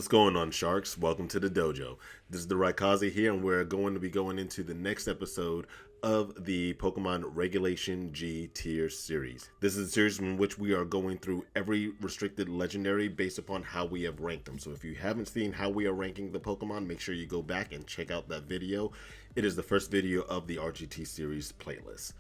going on, Sharks? Welcome to the dojo. This is the Raikaze here, and we're going to be going into the next episode of the Pokemon Regulation G tier series. This is a series in which we are going through every restricted legendary based upon how we have ranked them. So if you haven't seen how we are ranking the Pokemon, make sure you go back and check out that video. It is the first video of the R.G.T series playlist.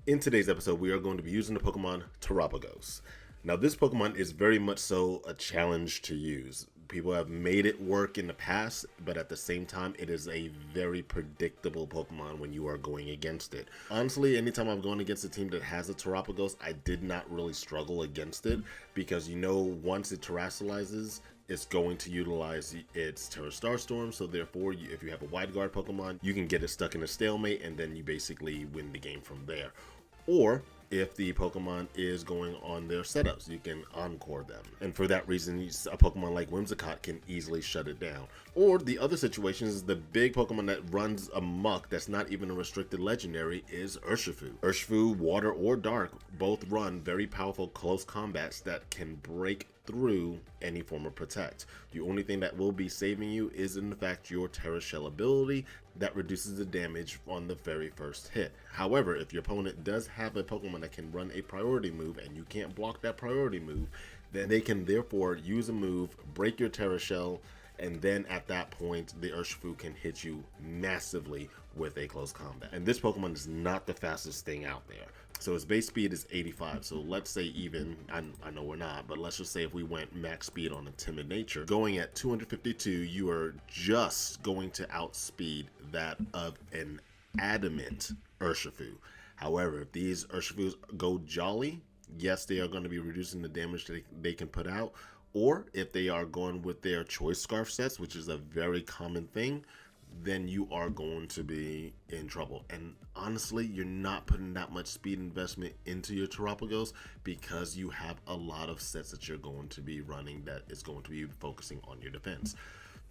In today's episode, we are going to be using the Pokemon Terapagos. Now, this Pokemon is very much so a challenge to use. People have made it work in the past, but at the same time, it is a very predictable Pokemon when you are going against it. Honestly, anytime I've gone against a team that has a Terapagos, I did not really struggle against it because, once it terastallizes, it's going to utilize its Terra Starstorm, so therefore, if you have a Wide Guard Pokemon, you can get it stuck in a stalemate, and then you basically win the game from there. Or if the Pokemon is going on their setups, you can encore them. And for that reason, a Pokemon like Whimsicott can easily shut it down. Or the other situation is the big Pokemon that runs amok that's not even a restricted legendary is Urshifu. Urshifu, water or dark, both run very powerful close combats that can break through any form of protect. The only thing that will be saving you is in fact your Terra Shell ability that reduces the damage on the very first hit. However, if your opponent does have a Pokemon that can run a priority move and you can't block that priority move, then they can therefore use a move, break your Terra Shell, and then at that point the Urshifu can hit you massively with a close combat. And this Pokemon is not the fastest thing out there. So its base speed is 85. So let's say even, I know we're not, but let's just say if we went max speed on a Timid Nature, going at 252, you are just going to outspeed that of an adamant Urshifu. However, if these Urshifus go jolly, yes, they are going to be reducing the damage they can put out. Or if they are going with their Choice Scarf sets, which is a very common thing, then you are going to be in trouble. And honestly, you're not putting that much speed investment into your Terapagos because you have a lot of sets that you're going to be running that is going to be focusing on your defense.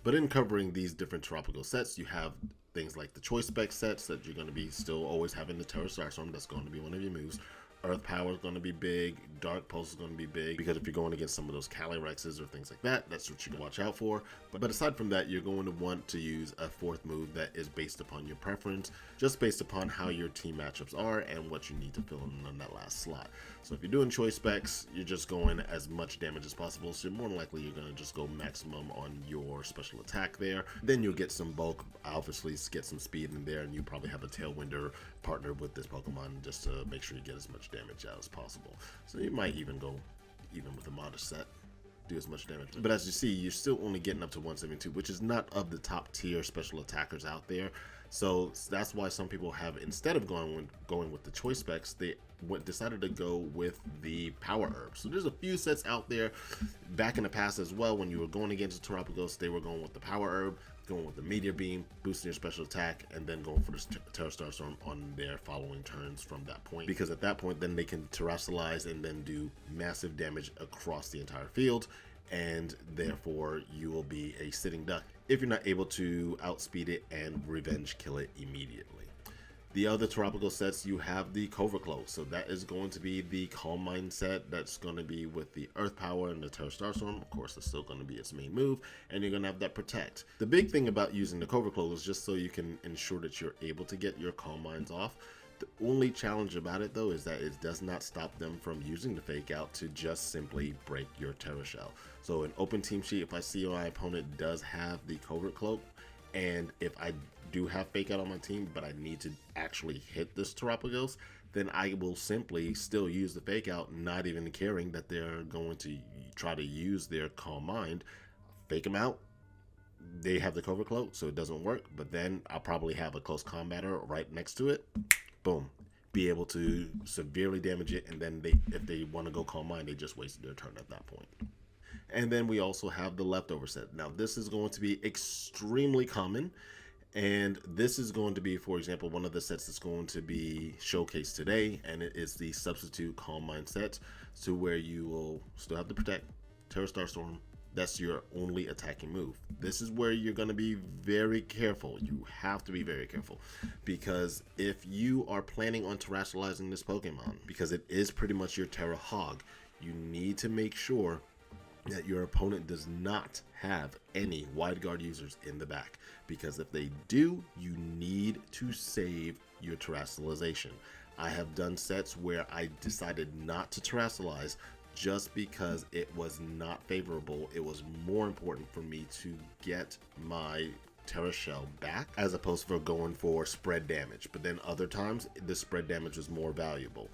But in covering these different Terapagos sets, you have things like the Choice Spec sets that you're going to be still always having the Terra Starstorm. That's going to be one of your moves. Earth Power is going to be big. Dark Pulse is going to be big because if you're going against some of those Calyrexes or things like that, that's what you can watch out for. But aside from that, you're going to want to use a fourth move that is based upon your preference, just based upon how your team matchups are and what you need to fill in on that last slot. So if you're doing Choice Specs, you're just going as much damage as possible. So more than likely, you're going to just go maximum on your special attack there. Then you'll get some bulk, obviously get some speed in there, and you probably have a Tailwinder partnered with this Pokemon just to make sure you get as much damage out as possible. So you might even go with a modest set, do as much damage. But as you see, you're still only getting up to 172, which is not of the top tier special attackers out there. So that's why some people have, instead of going with the Choice Specs, they decided to go with the Power Herb. So there's a few sets out there back in the past as well. When you were going against the Terapagos, they were going with the Power Herb, going with the Meteor Beam, boosting your special attack, and then going for the Terra Starstorm on their following turns from that point. Because at that point, then they can terastallize and then do massive damage across the entire field, and therefore you will be a sitting duck if you're not able to outspeed it and revenge kill it immediately. The other Terapagos sets, you have the Covert Cloak. So that is going to be the Calm Mind set. That's going to be with the Earth Power and the Terra Starstorm. Of course, that's still going to be its main move. And you're going to have that Protect. The big thing about using the Covert Cloak is just so you can ensure that you're able to get your Calm Minds off. The only challenge about it, though, is that it does not stop them from using the Fake Out to just simply break your Terra Shell. So in open team sheet, if I see my opponent does have the Covert Cloak, and if I do have Fake Out on my team, but I need to actually hit this Terapagos, then I will simply still use the Fake Out, not even caring that they're going to try to use their Calm Mind. Fake them out. They have the Covert Cloak, so it doesn't work, but then I'll probably have a close combatter right next to it. Boom. Be able to severely damage it, and then if they want to go Calm Mind, they just wasted their turn at that point. And then we also have the Leftover set. Now this is going to be extremely common, and this is going to be, for example, one of the sets that's going to be showcased today, and it is the Substitute Calm Mind set, so where you will still have to Protect, Terra Starstorm. That's your only attacking move. This is where you're going to be very careful. You have to be very careful, because if you are planning on terastallizing this Pokemon, because it is pretty much your Terra Hog, you need to make sure that your opponent does not have any wide guard users in the back, because if they do, you need to save your terrestrialization. I have done sets where I decided not to terrestrialize just because it was not favorable. It was more important for me to get my Terra Shell back as opposed to going for spread damage. But then other times the spread damage was more valuable,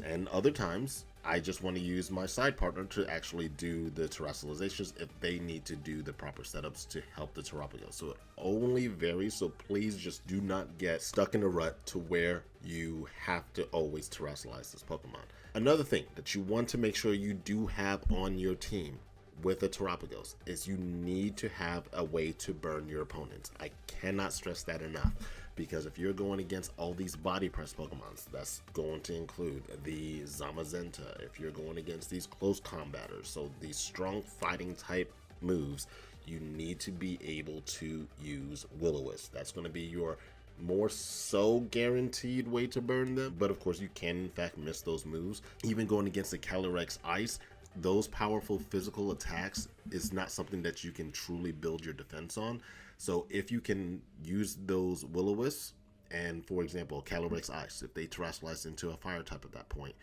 and other times I just want to use my side partner to actually do the terrestrializations if they need to do the proper setups to help the Terapagos. So it only varies, so please just do not get stuck in a rut to where you have to always terrestrialize this Pokemon. Another thing that you want to make sure you do have on your team with a Terapagos is you need to have a way to burn your opponents. I cannot stress that enough, because if you're going against all these body press Pokemons, that's going to include the Zamazenta. If you're going against these close combaters, so these strong fighting type moves, you need to be able to use Will-O-Wisp. That's going to be your more so guaranteed way to burn them, but of course you can in fact miss those moves. Even going against the Calyrex Ice, those powerful physical attacks is not something that you can truly build your defense on. So if you can use those Will-O-Wisps, and for example Calyrex Ice, if they terrestrialize into a fire type at that point,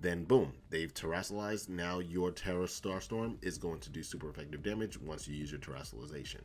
then boom, they've terrestrialized. Now your Terra Starstorm is going to do super effective damage once you use your terrestrialization.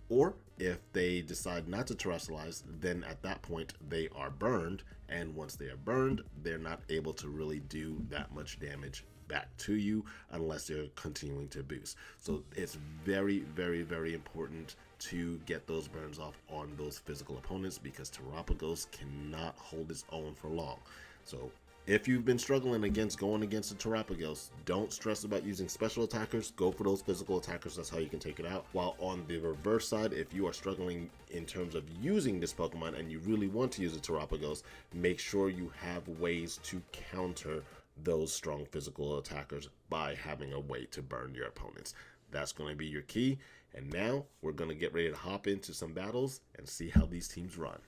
Or if they decide not to terrestrialize, then at that point they are burned, and once they are burned, they're not able to really do that much damage back to you unless they're continuing to boost. So it's very, very, very important to get those burns off on those physical opponents, because Terapagos cannot hold its own for long. So if you've been struggling going against a Terapagos, don't stress about using special attackers. Go for those physical attackers. That's how you can take it out. While on the reverse side, if you are struggling in terms of using this Pokemon and you really want to use a Terapagos, make sure you have ways to counter those strong physical attackers by having a way to burn your opponents. That's going to be your key. And now we're going to get ready to hop into some battles and see how these teams run.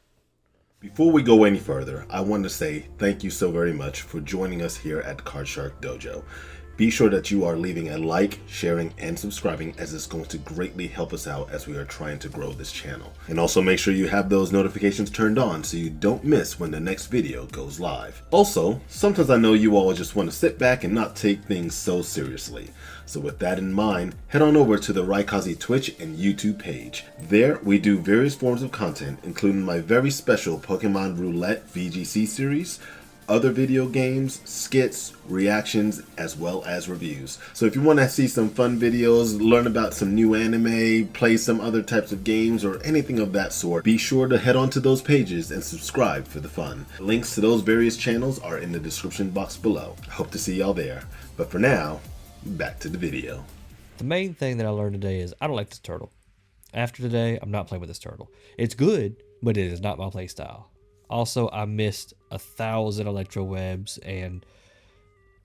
Before we go any further, I want to say thank you so very much for joining us here at Card Shark Dojo. Be sure that you are leaving a like, sharing, and subscribing, as it's going to greatly help us out as we are trying to grow this channel. And also make sure you have those notifications turned on so you don't miss when the next video goes live. Also, sometimes I know you all just want to sit back and not take things so seriously. So with that in mind, head on over to the R.G.T Twitch and YouTube page. There we do various forms of content, including my very special Pokemon Roulette VGC series, other video games, skits, reactions, as well as reviews. So if you want to see some fun videos, learn about some new anime, play some other types of games, or anything of that sort, be sure to head on to those pages and subscribe for the fun. Links to those various channels are in the description box below. I hope to see y'all there. But for now, back to the video. The main thing that I learned today is I don't like this turtle. After today, I'm not playing with this turtle. It's good, but it is not my play style. Also, I missed 1,000 electro webs and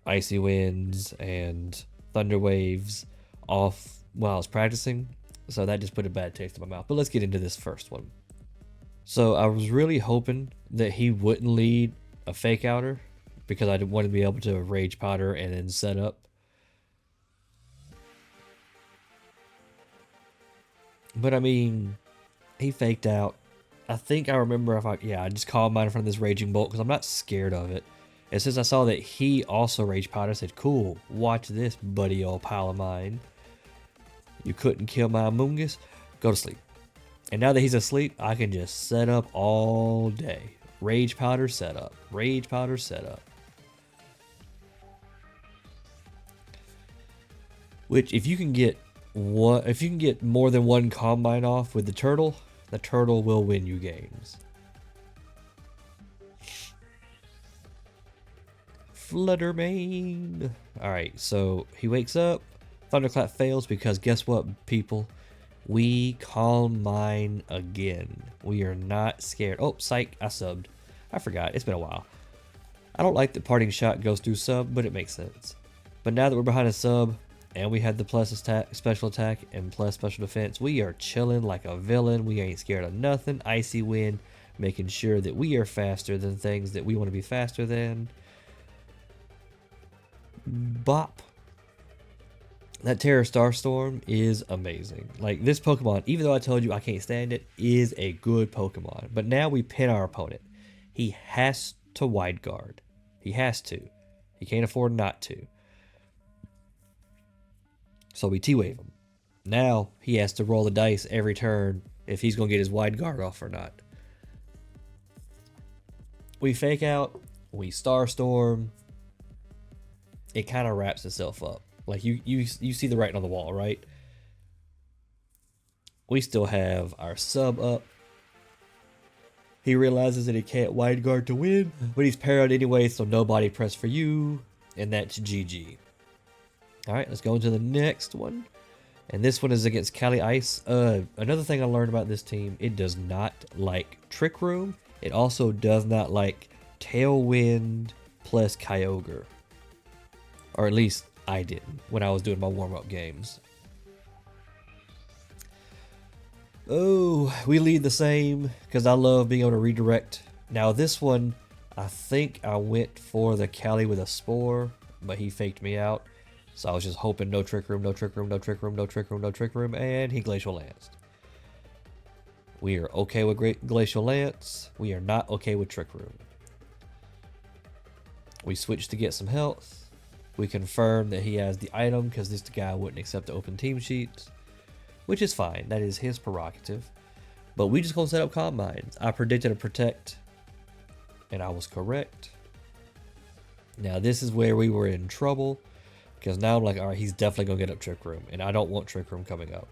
icy winds and thunder waves off while I was practicing, so that just put a bad taste in my mouth. But let's get into this first one. So I was really hoping that he wouldn't lead a fake outer, because I wanted to be able to rage powder and then set up. But I mean, he faked out. I think I remember I just called mine in front of this Raging Bolt because I'm not scared of it. And since I saw that he also Rage Powder, I said, cool, watch this, buddy, old pal of mine. You couldn't kill my Amoonguss? Go to sleep. And now that he's asleep, I can just set up all day. Rage Powder setup. Rage Powder setup. Which, if you can get more than one Combine off with the turtle will win you games. Fluttermane. Alright, so he wakes up. Thunderclap fails because guess what, people? We Calm Mind again. We are not scared. Oh, psych, I subbed. I forgot, it's been a while. I don't like that Parting Shot goes through sub, but it makes sense. But now that we're behind a sub, and we had the plus special attack and plus special defense, we are chilling like a villain. We ain't scared of nothing. Icy Wind, making sure that we are faster than things that we want to be faster than. Bop. That Terra Starstorm is amazing. Like, this Pokemon, even though I told you I can't stand it, is a good Pokemon. But now we pin our opponent. He has to wide guard. He has to. He can't afford not to. So we T-Wave him. Now he has to roll the dice every turn if he's going to get his wide guard off or not. We Fake Out. We Starstorm. It kind of wraps itself up. Like, you see the writing on the wall, right? We still have our sub up. He realizes that he can't wide guard to win, but he's parried anyway, so nobody press for you, and that's GG. Alright, let's go into the next one. And this one is against Cali Ice. Another thing I learned about this team, it does not like Trick Room. It also does not like Tailwind plus Kyogre. Or at least I didn't when I was doing my warm-up games. Oh, we lead the same because I love being able to redirect. Now this one, I think I went for the Cali with a Spore, but he faked me out. So I was just hoping no Trick Room, no Trick Room, no Trick Room, no Trick Room, no Trick Room, and he Glacial Lanced. We are okay with Glacial Lance. We are not okay with Trick Room. We switch to get some health. We confirm that he has the item because this guy wouldn't accept the open team sheets, which is fine. That is his prerogative. But we just gonna set up Combines. I predicted a Protect, and I was correct. Now this is where we were in trouble because now I'm like, all right, he's definitely gonna get up Trick Room, and I don't want Trick Room coming up.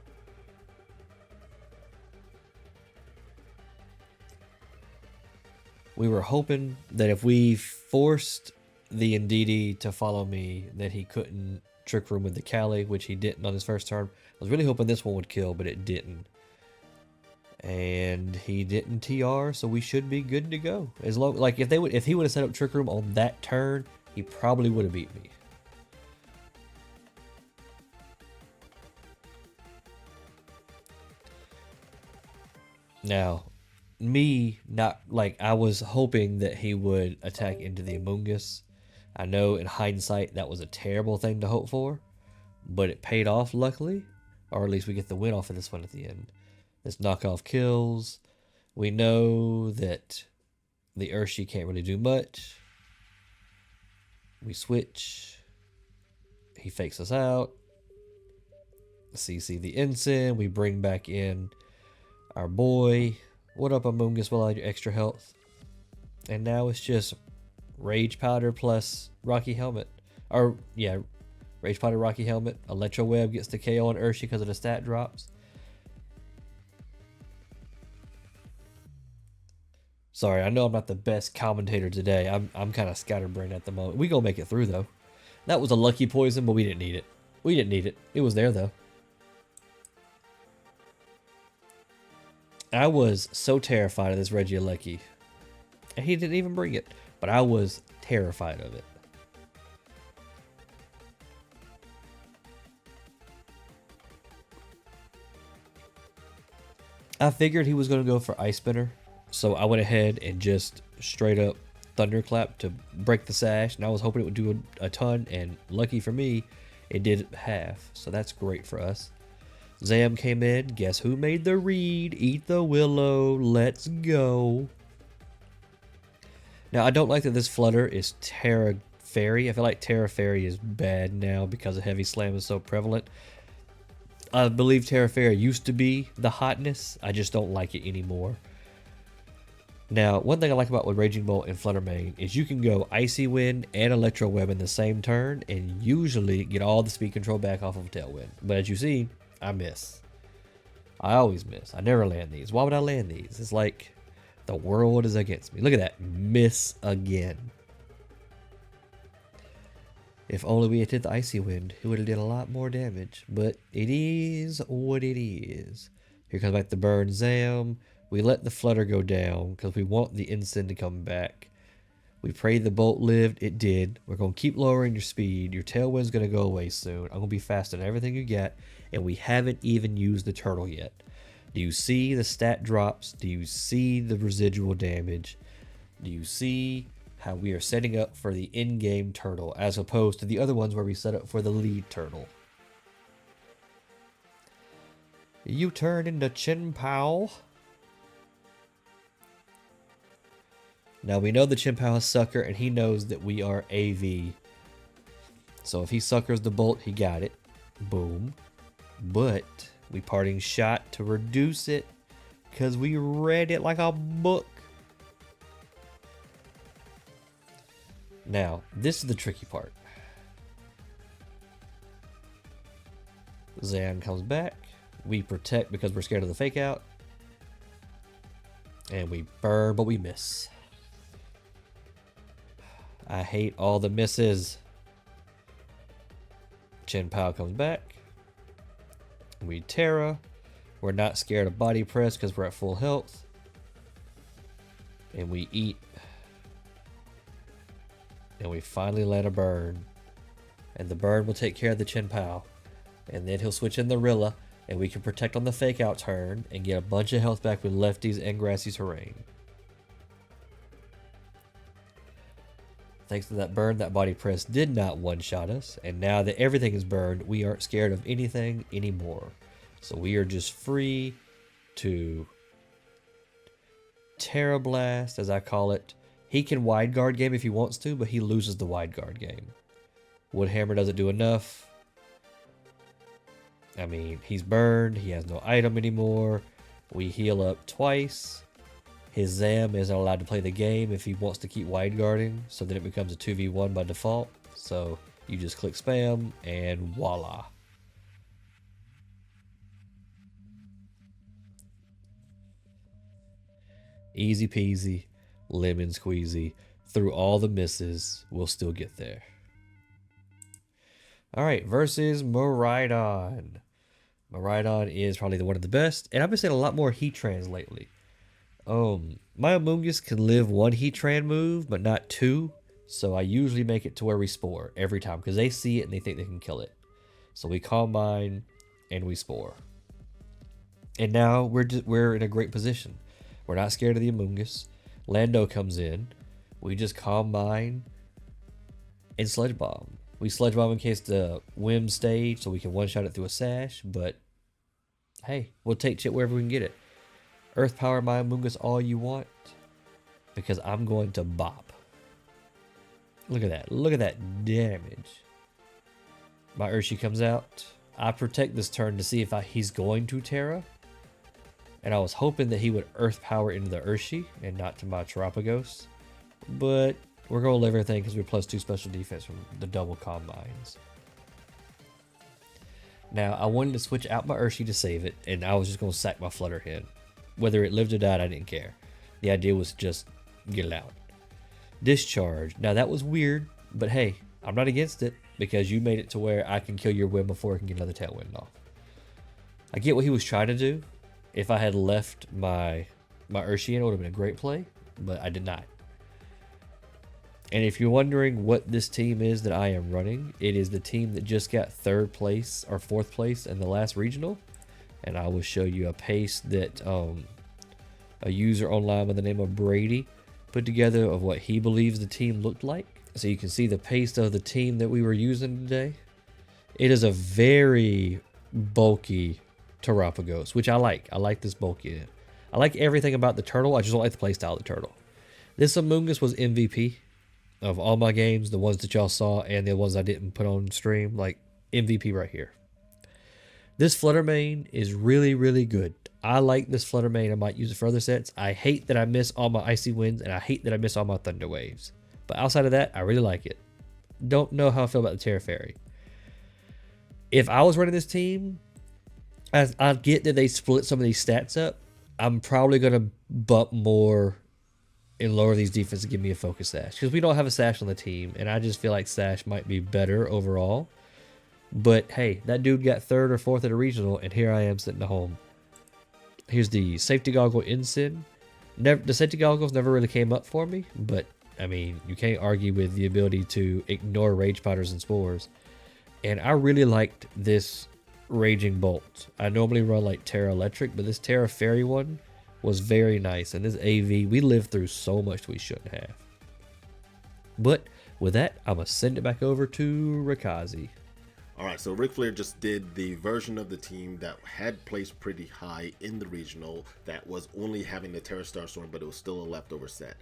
We were hoping that if we forced the Indeedee to follow me, that he couldn't Trick Room with the Cali, which he didn't on his first turn. I was really hoping this one would kill, but it didn't. And he didn't TR, so we should be good to go. As long, like, if he would have set up Trick Room on that turn, he probably would have beat me. Now, me not like I was hoping that he would attack into the Amoonguss. I know in hindsight that was a terrible thing to hope for, but it paid off luckily, or at least we get the win off of this one at the end. This knockoff kills. We know that the R.G.T can't really do much. We switch. He fakes us out. CC the Ensign. We bring back in our boy. What up, Amoonguss? Well, your extra health. And now it's just Rage Powder plus Rocky Helmet. Or, yeah, Rage Powder, Rocky Helmet. Electro Web gets the KO on R.G.T because of the stat drops. Sorry, I know I'm not the best commentator today. I'm kind of scatterbrained at the moment. We gonna make it through, though. That was a lucky poison, but we didn't need it. We didn't need it. It was there, though. I was so terrified of this Regieleki. And he didn't even bring it. But I was terrified of it. I figured he was going to go for Ice Spinner. So I went ahead and just straight up Thunderclap to break the sash. And I was hoping it would do a ton. And lucky for me, it did half. So that's great for us. Zam came in. Guess who made the read? Eat the Willow. Let's go. Now, I don't like that this Flutter is Terra Fairy. I feel like Terra Fairy is bad now because Heavy Slam is so prevalent. I believe Terra Fairy used to be the hotness. I just don't like it anymore. Now, one thing I like about with Raging Bolt and Flutter Mane is you can go Icy Wind and Electro Web in the same turn and usually get all the speed control back off of Tailwind. But as you see, I miss. I always miss. I never land these. Why would I land these? It's like the world is against me. Look at that. Miss again. If only we had hit the Icy Wind, it would have did a lot more damage. But it is what it is. Here comes back the Burn Zam. We let the Flutter go down because we want the Ensign to come back. We prayed the Bolt lived. It did. We're going to keep lowering your speed. Your Tailwind's going to go away soon. I'm going to be faster than everything you get. And we haven't even used the turtle yet. Do you see the stat drops? Do you see the residual damage? Do you see how we are setting up for the in-game turtle as opposed to the other ones where we set up for the lead turtle? You turn into Chin Pao. Now we know the Chin Pao is sucker, and he knows that we are AV. So if he suckers the bolt, he got it. Boom. But we parting shot to reduce it, because we read it like a book. Now, this is the tricky part. Zan comes back. We protect because we're scared of the fake out. And we burn, but we miss. I hate all the misses. Chin Pao comes back. We Terra. We're not scared of body press because we're at full health. And we eat. And we finally let a burn. And the burn will take care of the Chin Pao. And then he'll switch in the Rilla. And we can protect on the fake out turn. And get a bunch of health back with lefties and grassy terrain. Thanks to that burn, that body press did not one-shot us. And now that everything is burned, we aren't scared of anything anymore. So we are just free to Terra Blast, as I call it. He can wide guard game if he wants to, but he loses the wide guard game. Woodhammer doesn't do enough. I mean, he's burned. He has no item anymore. We heal up twice. His Zam isn't allowed to play the game if he wants to keep wide guarding, so then it becomes a 2v1 by default. So you just click spam and voila. Easy peasy, lemon squeezy. Through all the misses, we'll still get there. Alright, versus Miraidon. Miraidon is probably one of the best, and I've been seeing a lot more Heattrans lately. My Amoonguss can live one Heatran move, but not two. So I usually make it to where we spore every time, because they see it and they think they can kill it. So we Combine and we spore. And now we're in a great position. We're not scared of the Amoonguss. Lando comes in. We just Combine and Sledge Bomb. We Sledge Bomb in case the Whim stage, so we can one-shot it through a sash. But hey, we'll take shit wherever we can get it. Earth Power my Amoonguss all you want, because I'm going to bop. Look at that. Look at that damage. My Urshi comes out. I protect this turn to see if he's going to Terra. And I was hoping that he would Earth Power into the Urshi and not to my Terapagos. But we're going to live everything because we're +2 special defense from the double Combines. Now, I wanted to switch out my Urshi to save it, and I was just going to sack my Flutter Hen. Whether it lived or died, I didn't care. The idea was just get it out. Discharge. Now that was weird, but hey, I'm not against it because you made it to where I can kill your Whim before I can get another Tailwind off. I get what he was trying to do. If I had left my Urshi in, it would have been a great play, but I did not. And if you're wondering what this team is that I am running, it is the team that just got 3rd place or 4th place in the last regional. And I will show you a pace that a user online by the name of Brady put together of what he believes the team looked like. So you can see the pace of the team that we were using today. It is a very bulky Terapagos, which I like. I like this bulky. I like everything about the turtle. I just don't like the playstyle of the turtle. This Amoonguss was MVP of all my games, the ones that y'all saw and the ones I didn't put on stream. Like MVP right here. This Flutter Mane is really, really good. I like this Flutter Mane. I might use it for other sets. I hate that I miss all my Icy Winds, and I hate that I miss all my Thunder Waves. But outside of that, I really like it. Don't know how I feel about the Terra Fairy. If I was running this team, I get that they split some of these stats up. I'm probably going to bump more and lower these defenses to give me a focus sash. Because we don't have a sash on the team, and I just feel like sash might be better overall. But hey, that dude got 3rd or 4th at a regional, and here I am sitting at home. Here's the safety goggle Ensign. The safety goggles never really came up for me, but I mean, you can't argue with the ability to ignore rage powders and spores. And I really liked this Raging Bolt. I normally run like Terra Electric, but this Terra Fairy one was very nice. And this AV, we lived through so much we shouldn't have. But with that, I'm going to send it back over to Rikazi. All right, so Ric Flair just did the version of the team that had placed pretty high in the regional that was only having the Terra Star Storm, but it was still a leftover set.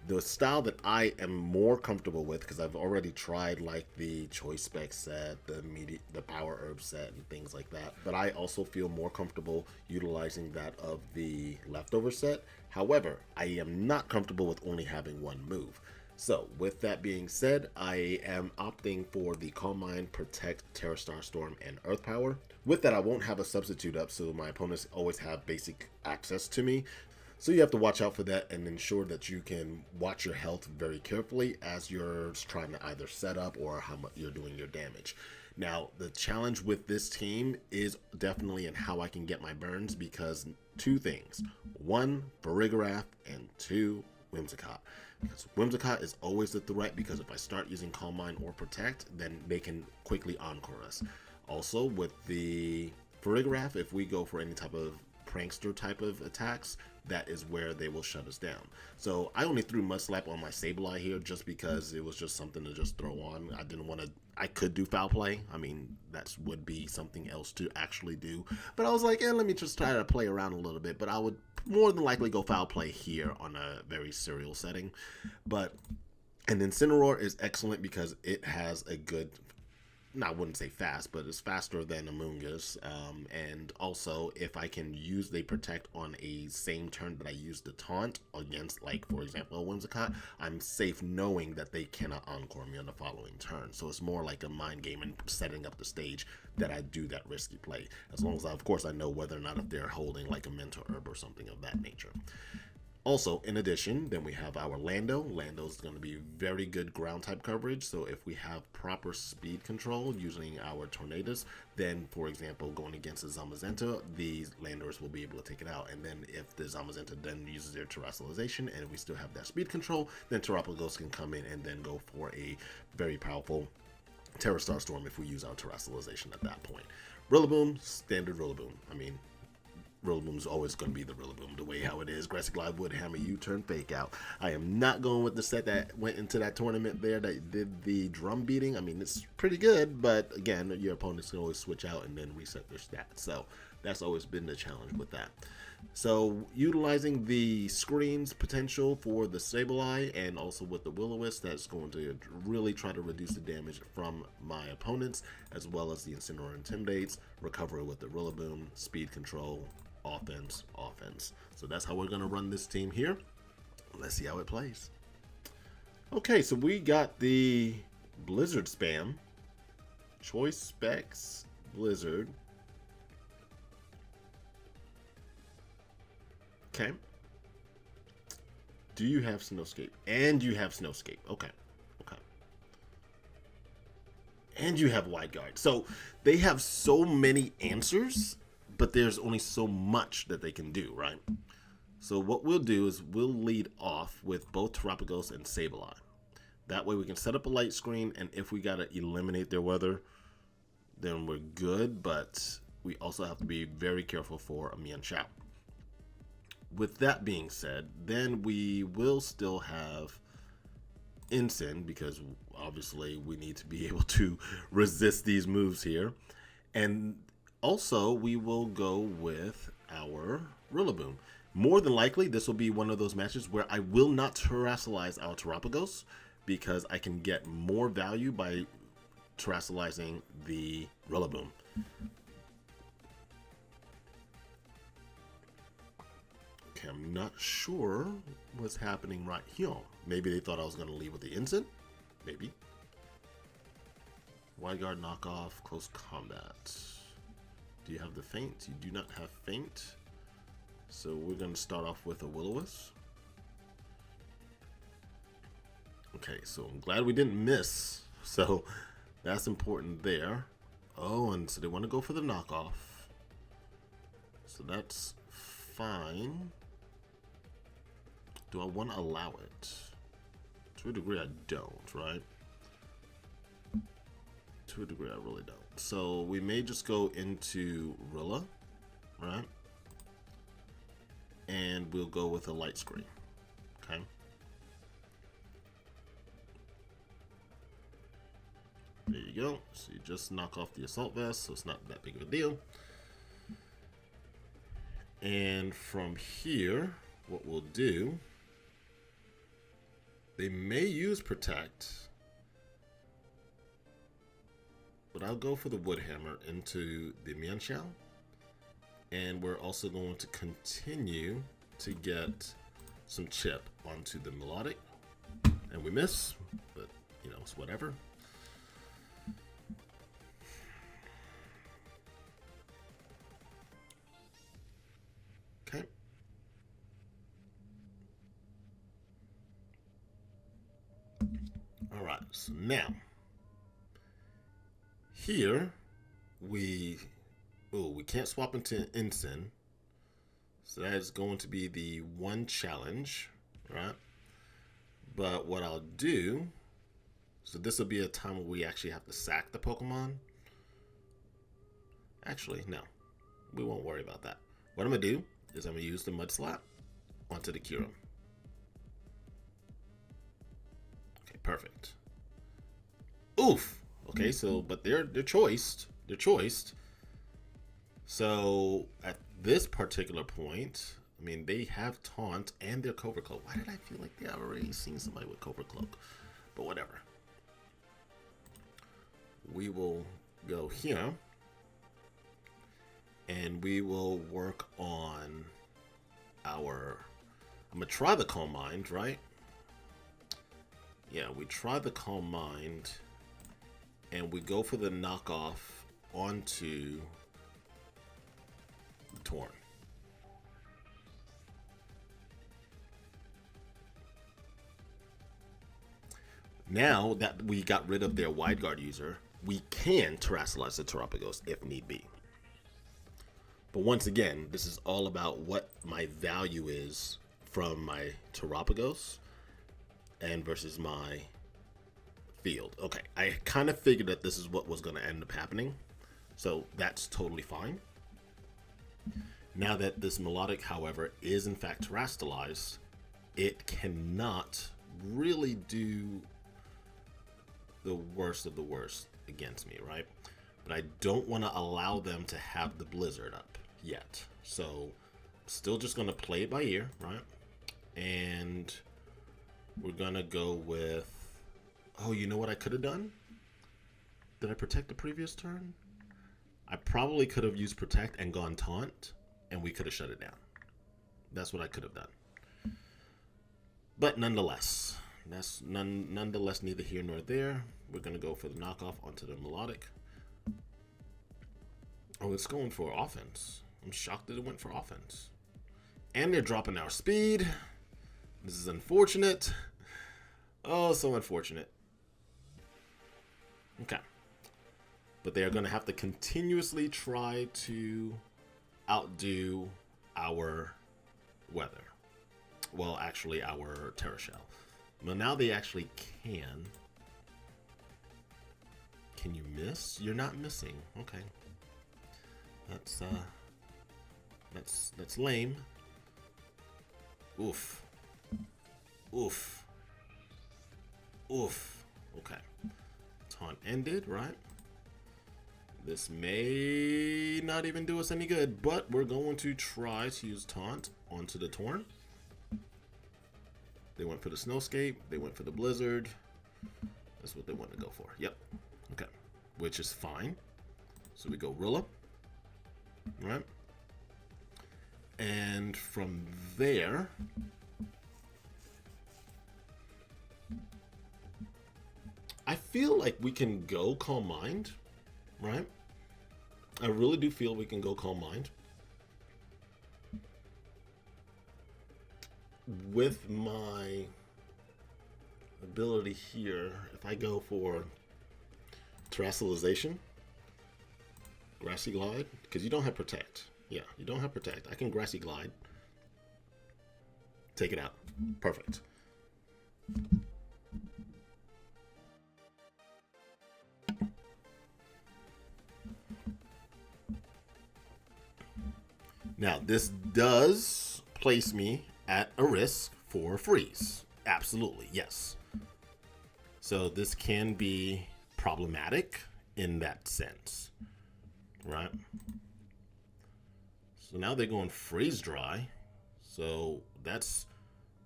The style that I am more comfortable with, because I've already tried like the Choice Spec set, the Power Herb set, and things like that, but I also feel more comfortable utilizing that of the leftover set. However, I am not comfortable with only having one move. So, with that being said, I am opting for the Calm Mind, Protect, Terra Star Storm, and Earth Power. With that, I won't have a substitute up, so my opponents always have basic access to me. So you have to watch out for that and ensure that you can watch your health very carefully as you're trying to either set up or how much you're doing your damage. Now, the challenge with this team is definitely in how I can get my burns, because two things. One, Farigarath, and two, Whimsicott. Because Whimsicott is always the threat, because if I start using Calm Mind or Protect, then they can quickly encore us. Also, with the Farigarath, if we go for any type of prankster type of attacks, that is where they will shut us down. So I only threw Mudslap on my Sableye here just because it was just something to just throw on. I didn't want to, I could do Foul Play. I mean, that would be something else to actually do. But I was like, let me just try to play around a little bit. But I would more than likely go Foul Play here on a very serial setting. But an Incineroar is excellent because it has a good, I wouldn't say fast, but it's faster than Amoonguss. And also, if I can use the Protect on a same turn that I use the Taunt against, like, for example, a Whimsicott, I'm safe knowing that they cannot encore me on the following turn. So it's more like a mind game and setting up the stage that I do that risky play. As long as, of course, I know whether or not if they're holding, like, a Mental Herb or something of that nature. Also, in addition, then we have our Lando. Lando's going to be very good ground type coverage. So if we have proper speed control using our Tornadoes, then, for example, going against a Zamazenta, these Landers will be able to take it out. And then if the Zamazenta then uses their Terrestrialization and we still have that speed control, then Terapagos can come in and then go for a very powerful Terra Star Storm if we use our Terrestrialization at that point. Rillaboom, standard Rillaboom. I mean, Rillaboom is always going to be the Rillaboom, the way how it is. Grassy Glide, Wood Hammer, U-turn, Fake Out. I am not going with the set that went into that tournament there that did the drum beating. I mean, it's pretty good, but again, your opponents can always switch out and then reset their stats. So that's always been the challenge with that. So utilizing the screens potential for the Sableye and also with the Will-O-Wisp, that's going to really try to reduce the damage from my opponents, as well as the Incineroar Intimidates, recovery with the Rillaboom, speed control, offense. So that's how we're going to run this team here. Let's see how it plays. Okay, so we got the Blizzard spam. Choice Specs, Blizzard. Okay. Do you have Snowscape? And you have Snowscape. Okay. And you have Wide Guard. So they have so many answers, but there's only so much that they can do, right? So what we'll do is we'll lead off with both Terapagos and Sableye. That way we can set up a light screen, and if we got to eliminate their weather, then we're good, but we also have to be very careful for a Mian Chao. With that being said, then we will still have Incin, because obviously we need to be able to resist these moves here. And also we will go with our Rillaboom. More than likely, this will be one of those matches where I will not Terrasilize our Terapagos, because I can get more value by Terrasilizing the Rillaboom. Okay, I'm not sure what's happening right here. Maybe they thought I was going to leave with the Incin? Maybe. Wide Guard knockoff, close combat. Do you have the feint? You do not have feint. So we're going to start off with a Will-O-Wisp. Okay, so I'm glad we didn't miss. So that's important there. Oh, and so they want to go for the knockoff. So that's fine. Do I want to allow it? To a degree, I don't, right? To a degree, I really don't. So we may just go into Rilla, right? And we'll go with a light screen, okay? There you go. So you just knock off the assault vest, so it's not that big of a deal. And from here, what we'll do, they may use protect, but I'll go for the wood hammer into the Mianxiao. And we're also going to continue to get some chip onto the melodic. And we miss, but you know, it's whatever. Okay. All right, so now here we can't swap into ensign, so that is going to be the one challenge, right? But what I'll do, so this will be a time where we actually have to sack the Pokemon. Actually, no, we won't worry about that. What I'm gonna do is I'm gonna use the Mud Slap onto the Kyurem. Okay, perfect. Oof. Okay, so but they're choiced. They're choiced. So at this particular point, I mean, they have Taunt and their Covert Cloak. Why did I feel like they already seen somebody with Covert Cloak? But whatever. We will go here. And we will work on our... I'm going to try the Calm Mind, right? Yeah, we try the Calm Mind. And we go for the knockoff onto the Torn. Now that we got rid of their Wide Guard user, we can terrestrialize the Terapagos if need be. But once again, this is all about what my value is from my Terapagos and versus my field. Okay, I kind of figured that this is what was going to end up happening, so that's totally fine. Now that this melodic, however, is in fact terrestrialized, it cannot really do the worst of the worst against me, right? But I don't want to allow them to have the blizzard up yet, so still just going to play it by ear, right? And we're going to go with... Oh, you know what I could have done? Did I protect the previous turn? I probably could have used protect and gone taunt, and we could have shut it down. That's what I could have done. But nonetheless, that's nonetheless neither here nor there. We're going to go for the knockoff onto the melodic. Oh, it's going for offense. I'm shocked that it went for offense. And they're dropping our speed. This is unfortunate. Oh, so unfortunate. Okay. But they are going to have to continuously try to outdo our weather. Well, actually, our Terra Shell. But now they actually can. Can you miss? You're not missing. Okay. That's lame. Oof. Oof. Oof. Okay. Taunt ended, right? This may not even do us any good, but we're going to try to use Taunt onto the Torn. They went for the Snowscape. They went for the Blizzard. That's what they wanted to go for. Yep. Okay. Which is fine. So we go Rilla. Right? And from there... I feel like we can go Calm Mind, right? I really do feel we can go Calm Mind. With my ability here, if I go for Terrestrialization, Grassy Glide, because you don't have Protect. Yeah, you don't have Protect. I can Grassy Glide. Take it out. Perfect. Now, this does place me at a risk for freeze. Absolutely, yes. So this can be problematic in that sense, right? So now they're going freeze dry. So that's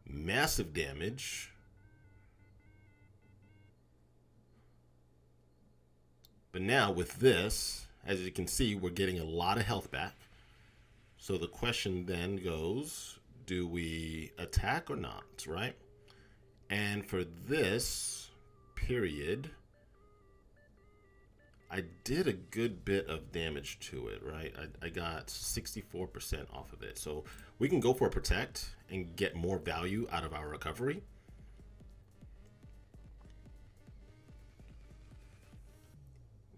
massive damage. But now with this, as you can see, we're getting a lot of health back. So the question then goes, do we attack or not, right? And for this period, I did a good bit of damage to it, right? I got 64% off of it. So we can go for a protect and get more value out of our recovery.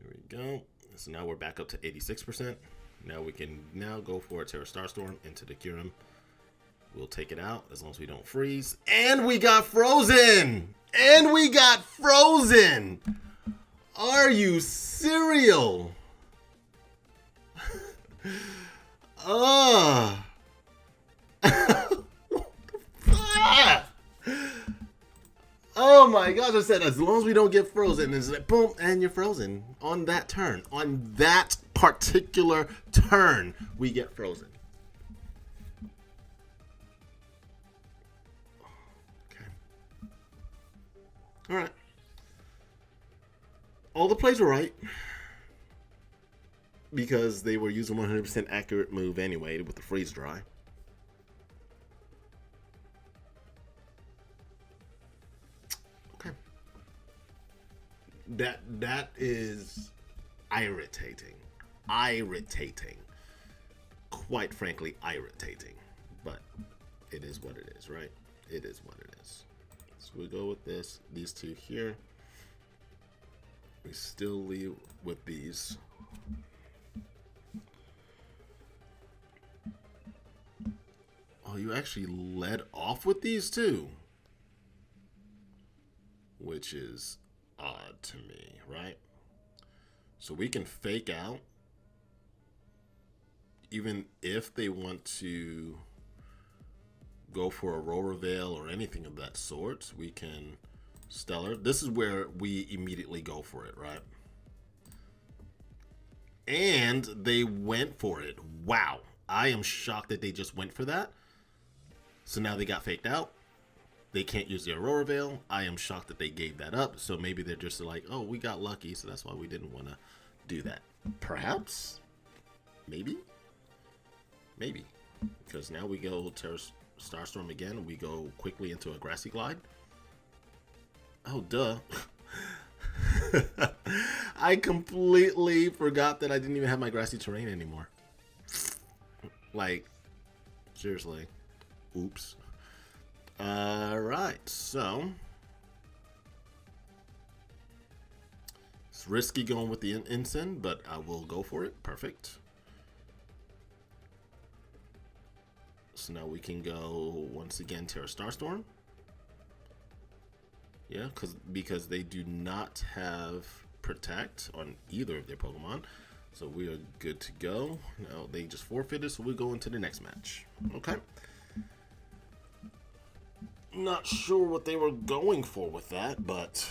There we go. So now we're back up to 86%. Now we can go for a Terra Starstorm into the Kyurem. We'll take it out as long as we don't freeze. And we got frozen! And we got frozen! Are you serial? Oh. Oh my gosh, I said as long as we don't get frozen, it's like boom, and you're frozen on that turn. On that particular turn, we get frozen. Okay. All right. All the plays were right because they were using 100% accurate move anyway with the freeze dry. Okay. That is irritating. Quite frankly, irritating. But it is what it is, right? It is what it is. So we go with these two here. We still leave with these. Oh, you actually led off with these too. Which is odd to me, right? So we can fake out. Even if they want to go for Aurora Veil or anything of that sort, we can Stellar. This is where we immediately go for it, right? And they went for it. Wow. I am shocked that they just went for that. So now they got faked out. They can't use the Aurora Veil. I am shocked that they gave that up. So maybe they're just like, oh, we got lucky, so that's why we didn't want to do that. Perhaps? Maybe? Maybe. Because now we go Terra Starstorm again. We go quickly into a Grassy Glide. Oh, duh. I completely forgot that I didn't even have my Grassy Terrain anymore. Like, seriously. Oops. Alright, so it's risky going with the Ensign, but I will go for it. Perfect. So now we can go once again Terra Starstorm. Yeah, because they do not have Protect on either of their Pokemon. So we are good to go. Now they just forfeited, so we go into the next match. Okay. Not sure what they were going for with that, but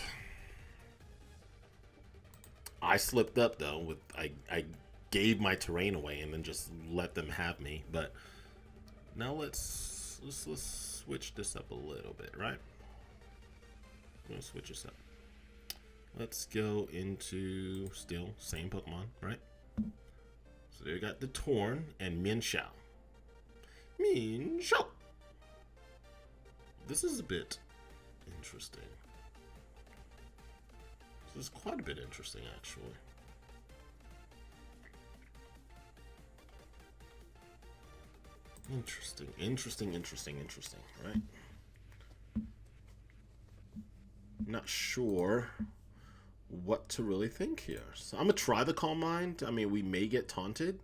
I slipped up though. With I gave my terrain away and then just let them have me. But now let's switch this up a little bit, right? I'm gonna switch this up. Let's go into still same Pokemon, right? So they got the Torn and Minshao. Minshao. This is a bit interesting. This is quite a bit interesting, actually. Interesting, right? Not sure what to really think here. So I'm gonna try the Calm Mind. I mean, we may get taunted.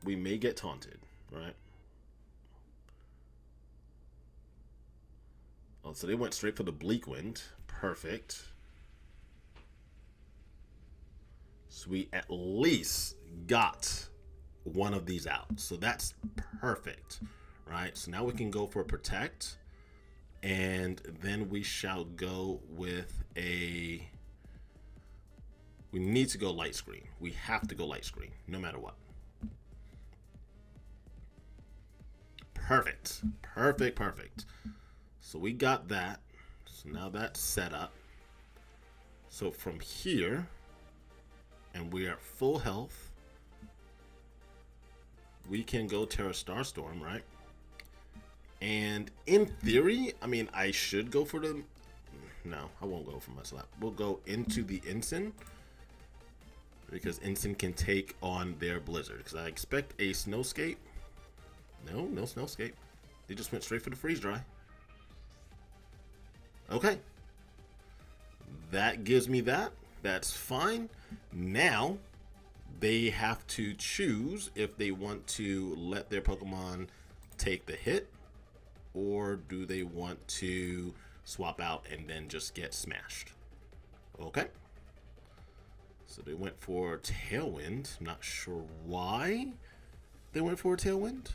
Right? Oh, so they went straight for the Bleak Wind. Perfect. So we at least got one of these out. So that's perfect, right? So now we can go for a Protect. And then we shall go with a We need to go light screen. We have to go light screen, no matter what. Perfect. Perfect, perfect. So we got that. So now that's set up. So from here, and we are at full health, we can go Terra Starstorm, right? And in theory, I mean, I should go for the... No, I won't go for my slap. We'll go into the Ensign, because Ensign can take on their Blizzard. Because I expect a Snowscape. No, no Snowscape. They just went straight for the Freeze Dry. Okay. That gives me that. That's fine. Now, they have to choose if they want to let their Pokemon take the hit, or do they want to swap out and then just get smashed. Okay. So they went for Tailwind. I'm not sure why they went for Tailwind.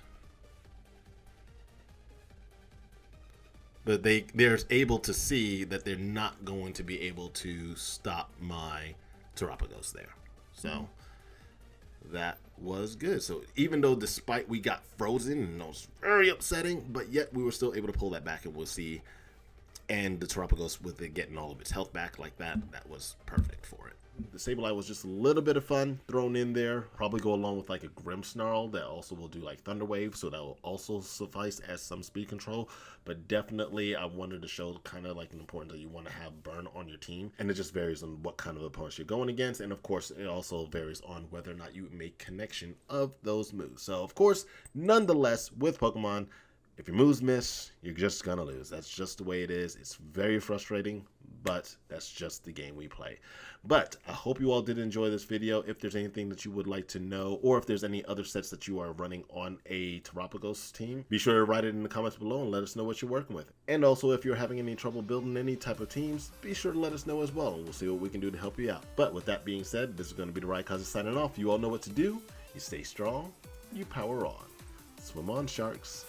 But they're able to see that they're not going to be able to stop my Terapagos there. So that was good. So even though despite we got frozen and it was very upsetting, but yet we were still able to pull that back, and we'll see. And the Terapagos, with it getting all of its health back like that, that was perfect for it. The Sableye was just a little bit of fun thrown in there. Probably go along with like a Grimmsnarl that also will do like Thunder Wave, so that will also suffice as some speed control. But definitely I wanted to show kind of like an importance that you want to have burn on your team, and it just varies on what kind of opponents you're going against, and of course it also varies on whether or not you make connection of those moves. So of course, nonetheless, with Pokemon, if your moves miss, you're just gonna lose. That's just the way it is. It's very frustrating, but that's just the game we play. But I hope you all did enjoy this video. If there's anything that you would like to know, or if there's any other sets that you are running on a Terapagos team, be sure to write it in the comments below and let us know what you're working with. And also, if you're having any trouble building any type of teams, be sure to let us know as well, and we'll see what we can do to help you out. But with that being said, this is going to be the R.G.T signing off. You all know what to do. You stay strong, you power on. Swim on, sharks.